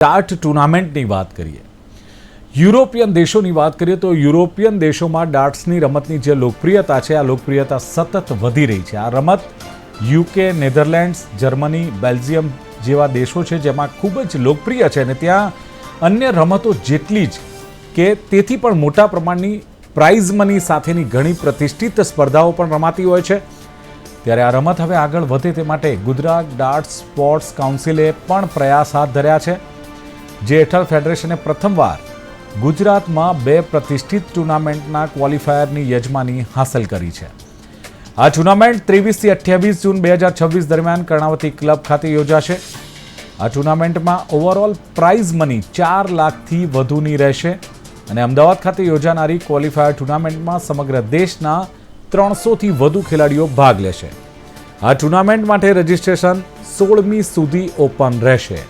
Dart ટુર્નામેન્ટની વાત કરીએ, European દેશોની વાત કરીએ તો યુરોપિયન દેશોમાં ડાર્ટ્સની રમતની જે લોકપ્રિયતા છે આ લોકપ્રિયતા સતત વધી રહી છે. આ રમત યુકે, નેધરલેન્ડ્સ, જર્મની, બેલ્જિયમ જેવા દેશો છે જેમાં ખૂબ જ લોકપ્રિય છે અને ત્યાં અન્ય રમતો જેટલી જ કે તેથી પણ મોટા પ્રમાણની પ્રાઇઝ મની સાથેની ઘણી પ્રતિષ્ઠિત સ્પર્ધાઓ પણ રમાતી હોય છે. ત્યારે આ રમત હવે આગળ વધે તે માટે ગુજરાત ડાર્ટ્સ સ્પોર્ટ્સ કાઉન્સિલે પણ પ્રયાસ હાથ ધર્યા છે, જે હેઠળ ફેડરેશને પ્રથમવાર ગુજરાતમાં 2 પ્રતિષ્ઠિત ટુર્નામેન્ટના ક્વોલિફાયરની યજમાની હાંસલ કરી છે. આ ટુર્નામેન્ટ 23 થી 28 જૂન 2026 દરમિયાન કર્ણાવતી ક્લબ ખાતે યોજાશે. આ ટુર્નામેન્ટમાં ઓવરઓલ પ્રાઇઝ મની 4 લાખથી વધુની રહેશે અને અમદાવાદ ખાતે યોજાનારી ક્વોલિફાયર ટુર્નામેન્ટમાં સમગ્ર દેશના 300થી વધુ ખેલાડીઓ ભાગ લેશે. આ ટુર્નામેન્ટ માટે રજીસ્ટ્રેશન 16મી સુધી ઓપન રહેશે.